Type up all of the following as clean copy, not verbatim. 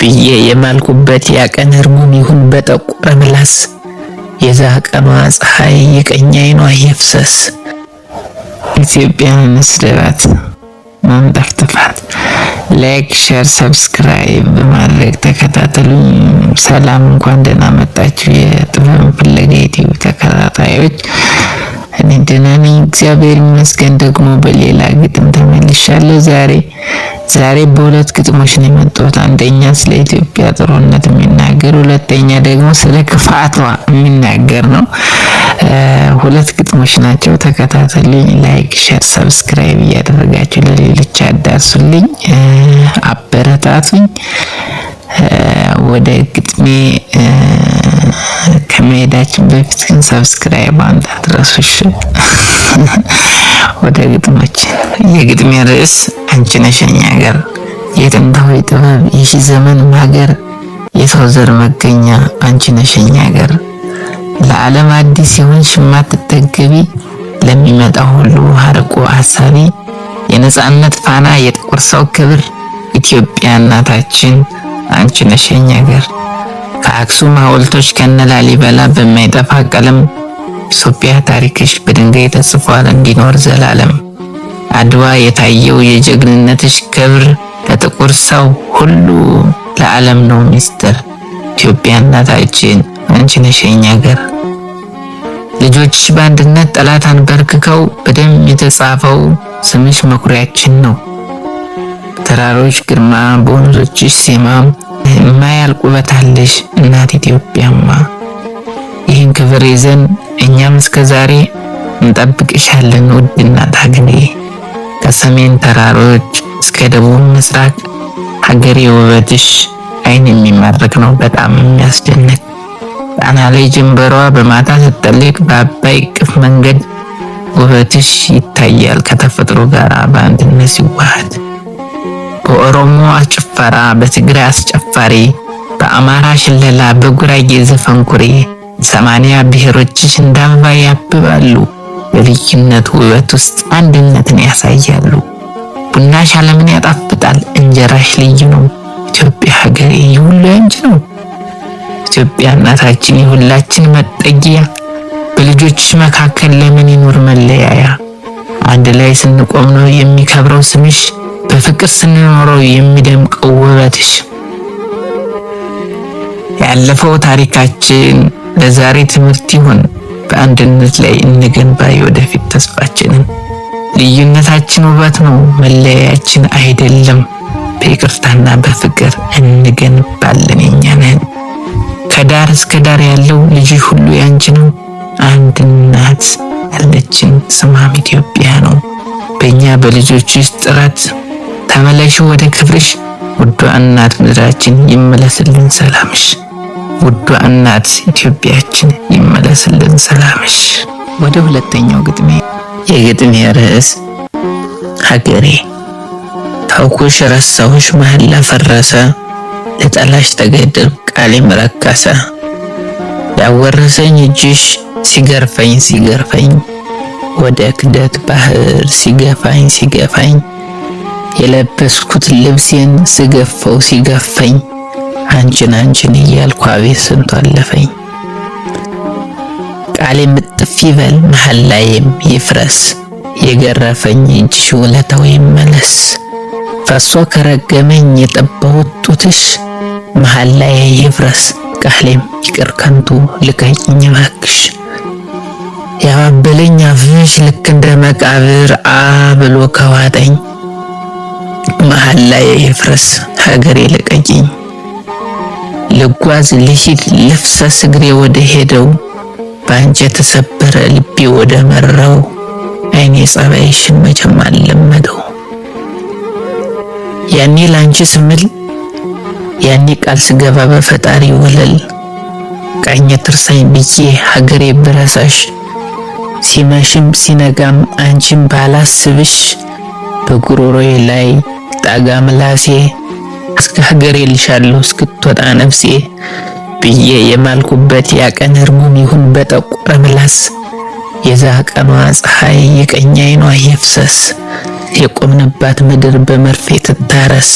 ብዬ የማልኩበት ያቀን እርጉም ይሁን በጠቆረ ምላስ የዛ ቀኗ ፀሐይ የቀኝ አይኗ ይፍሰስ። ኢትዮጵያን መስደባት ማንጠፍጥፋት። ላይክ፣ ሼር፣ ሰብስክራይብ በማድረግ ተከታተሉኝ። ሰላም፣ እንኳን ደህና መጣችሁ የጥበብ ፍለጋ ዩቲዩብ ተከታታዮች። እኔ ደህና ነኝ እግዚአብሔር ይመስገን። ደግሞ በሌላ ግጥም ተመልሻለሁ። ዛሬ በሁለት ግጥሞች ነው የመጣሁት። አንደኛ ስለ ኢትዮጵያ ጥሩነት የሚናገር፣ ሁለተኛ ደግሞ ስለ ክፋቷ የሚናገር ነው። ሁለት ግጥሞች ናቸው። ተከታተሉኝ። ላይክ፣ ሼር፣ ሰብስክራይብ እያደረጋችሁ ለሌሎች አዳርሱልኝ፣ አበረታቱኝ። ወደ ግጥሜ ከመሄዳችን በፊት ግን ሰብስክራይብ እንዳትረሱሽ። ወደ ግጥሞች። የግጥሜ ርዕስ አንቺ ነሽ የኛ ሀገር፣ የጥንታዊ ጥበብ የሺህ ዘመን ማገር፣ የሰው ዘር መገኛ አንቺ ነሽ የኛ ሀገር። ለዓለም አዲስ የሆንሽ የማትጠገቢ፣ ለሚመጣው ሁሉ አርቆ ሀሳቢ፣ የነጻነት ፋና የጥቁር ሰው ክብር፣ ኢትዮጵያ እናታችን አንቺ ነሽ የኛ ሀገር። ከአክሱም ሐውልቶች ከነላሊበላ በማይጠፋ ቀለም ኢትዮጵያ ታሪክሽ በድንጋይ ተጽፏል እንዲኖር ዘላለም። አድዋ የታየው የጀግንነትሽ ክብር ለጥቁር ሰው ሁሉ ለዓለም ነው ሚስጥር። ኢትዮጵያ እናታችን አንቺ ነሽ የኛ ሀገር። ልጆችሽ በአንድነት ጠላት አንበርክከው በደም የተጻፈው ስምሽ መኩሪያችን ነው። ተራሮች ግርማ በወንዞችሽ ዜማ የማያልቅ ውበት አለሽ እናት ኢትዮጵያማ። ይህን ክብር ይዘን እኛም እስከዛሬ እንጠብቅሻለን ውድ እናት ሀገሬ። ከሰሜን ተራሮች እስከ ደቡብ ምስራቅ ሀገሬ ውበትሽ አይን የሚማርክ ነው በጣም የሚያስደንቅ። ጣና ላይ ጀንበሯ በማታ ስትጠልቅ በአባይ ቅፍ መንገድ ውበትሽ ይታያል ከተፈጥሮ ጋር በአንድነት ሲዋሃድ። በኦሮሞ ጭፈራ፣ በትግራይ አስጨፋሪ፣ በአማራ ሽለላ፣ በጉራጌ ዘፈንኩሬ 80 ብሔሮችሽ እንደ አበባ ያብባሉ። በልዩነት ውበት ውስጥ አንድነትን ያሳያሉ። ቡናሽ ዓለምን ያጣፍጣል፣ እንጀራሽ ልዩ ነው። ኢትዮጵያ ሀገሬ የሁሉ ያንቺ ነው። ኢትዮጵያ እናታችን የሁላችን መጠጊያ፣ በልጆችሽ መካከል ለምን ይኖር መለያያ? አንድ ላይ ስንቆም ነው የሚከብረው ስምሽ፣ በፍቅር ስንኖረው የሚደምቀው ውበትሽ። ያለፈው ታሪካችን ለዛሬ ትምህርት ይሁን፣ በአንድነት ላይ እንገንባ የወደፊት ተስፋችንን። ልዩነታችን ውበት ነው መለያያችን አይደለም፣ በይቅርታና በፍቅር እንገንባለን የኛ ነን። ከዳር እስከ ዳር ያለው ልጅሽ ሁሉ ያንቺ ነው። አንድ እናት ያለችን ስሟም ኢትዮጵያ ነው። በእኛ በልጆችሽ ጥረት ተመለሽ ወደ ክብርሽ፣ ውዷ እናት ምድራችን ይመለስልን ሰላምሽ። ውዷ እናት ኢትዮጵያችን ይመለስልን ሰላምሽ። ወደ ሁለተኛው ግጥሜ። የግጥሜ ርዕስ ሀገሬ። ታውኩሽ ረሳሁሽ መሐላ ፈረሰ፣ ለጠላሽ ተገደል ቃሌም ረከሰ። ያወረሰኝ እጅሽ ሲገርፈኝ ወደ ክደት ባህር ሲገፋኝ የለበስኩት ልብሴን ሲገፈኝ አንቺን እያልኩ አቤት ስንቱ አለፈኝ። ቃሌም እጥፍ ይበል መሐላዬም ይፍረስ፣ የገረፈኝ እጅሽ ውለታው ይመለስ። ፈሶ ከረገመኝ የጠባሁት ጡትሽ፣ መሐላዬ ይፍረስ ቃሌም ይቅር ከንቱ ልቀቂኝ እባክሽ። ያባበለኝ አፍሽ ልክ እንደ መቃብር ብሎ ከዋጠኝ፣ መሐላዬ ይፍረስ ሀገሬ ልቀቂኝ። ልጓዝ ልሂድ ልፍሰስ እግሬ ወደ ሄደው፣ በአንቺ የተሰበረ ልቤ ወደ መራው፣ አይኔ ጸባይሽን መቼም አልለመደው። ያኔ ላንቺ ስምል ያኔ ቃል ስገባ በፈጣሪ ወለል፣ ቃኘ ትርሳኝ ብዬ ሀገሬ ብረሳሽ፣ ሲመሽም ሲነጋም አንቺን ባላስብሽ፣ በጉሮሮዬ ላይ ጣጋ ምላሴ እስከ ሀገሬ ልሻለሁ እስክትወጣ ነፍሴ ብዬ የማልኩበት ያቀን እርጉም ይሁን በጠቆረ ምላስ፣ የዛ ቀኗ ፀሐይ የቀኝ አይኗ ይፍሰስ፣ የቆምንባት ምድር በመርፌ ትታረስ።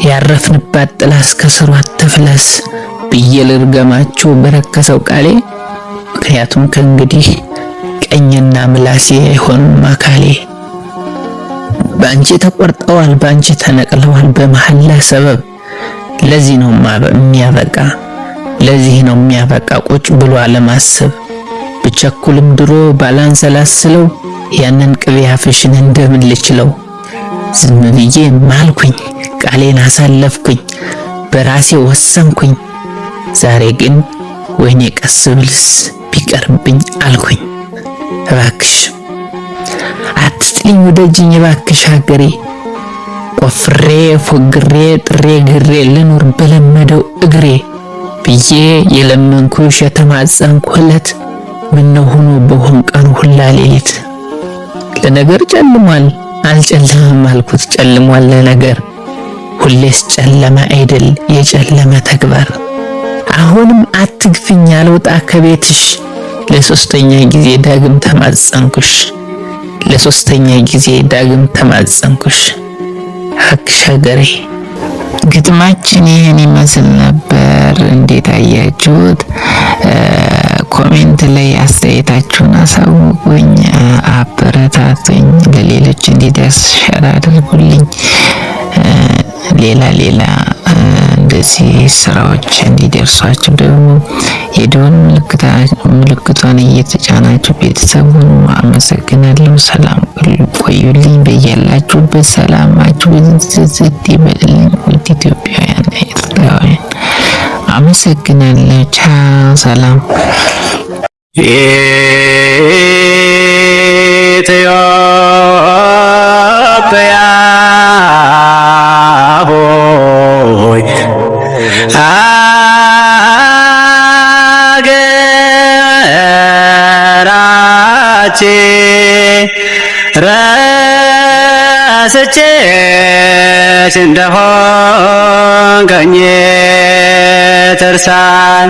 ያረፍንባት ጥላ እስከ ስሯ አትፍለስ ብዬ ልርገማችሁ በረከሰው ቃሌ። ምክንያቱም ከእንግዲህ ቀኝና ምላሴ አይሆኑም አካሌ። በአንቺ ተቆርጠዋል፣ በአንቺ ተነቅለዋል በመሐላ ሰበብ። ለዚህ ነው የሚያበቃ ቁጭ ብሎ አለማሰብ። ብቸኩልም ድሮ ባላንሰላስለው ያንን ቅቤ አፍሽን እንደምን ልችለው። ዝም ብዬ ማልኩኝ፣ ቃሌን አሳለፍኩኝ፣ በራሴ ወሰንኩኝ። ዛሬ ግን ወይኔ ቀስ ብልስ ቢቀርብኝ አልኩኝ። እባክሽ አትጥሊኝ ወደጅኝ እባክሽ ሀገሬ። ቆፍሬ ፎግሬ ጥሬ ግሬ ልኑር በለመደው እግሬ ብዬ የለመንኩሽ የተማጸንኩለት ምነው ሆኖ በሆን ቀኑ ሁላ ሌሊት። ለነገር ጨልሟል አልጨለመም አልኩት ጨልሟል ለነገር። ሁሌስ ጨለመ አይደል የጨለመ ተግባር። አሁንም አትግፍኝ አልወጣ ከቤትሽ። ለሶስተኛ ጊዜ ዳግም ተማጸንኩሽ። እባክሽ ሀገሬ። ግጥማችን ይህን ይመስል ነበር። እንዴት አያችሁት? ኮሜንት ላይ አስተያየታችሁን አሳውቁኝ፣ አበረታቱኝ፣ ለሌሎች እንዲደርስ ሸር አድርጉልኝ። ሌላ እንደዚህ ስራዎች እንዲደርሷችሁ ደግሞ የደወል ምልክቷን እየተጫናችሁ ቤተሰብ ሁኑ። አመሰግናለሁ። ሰላም ቆዩልኝ። በያላችሁበት ሰላማችሁ ዝት ይበልልኝ። ውድ ኢትዮጵያውያን ኤርትራውያን አመሰግናለሁ። ቻው፣ ሰላም። ኢትዮጵያ ሆይ አገራችን ረስቼሽ እንደሆን ቀኜ ተርሳን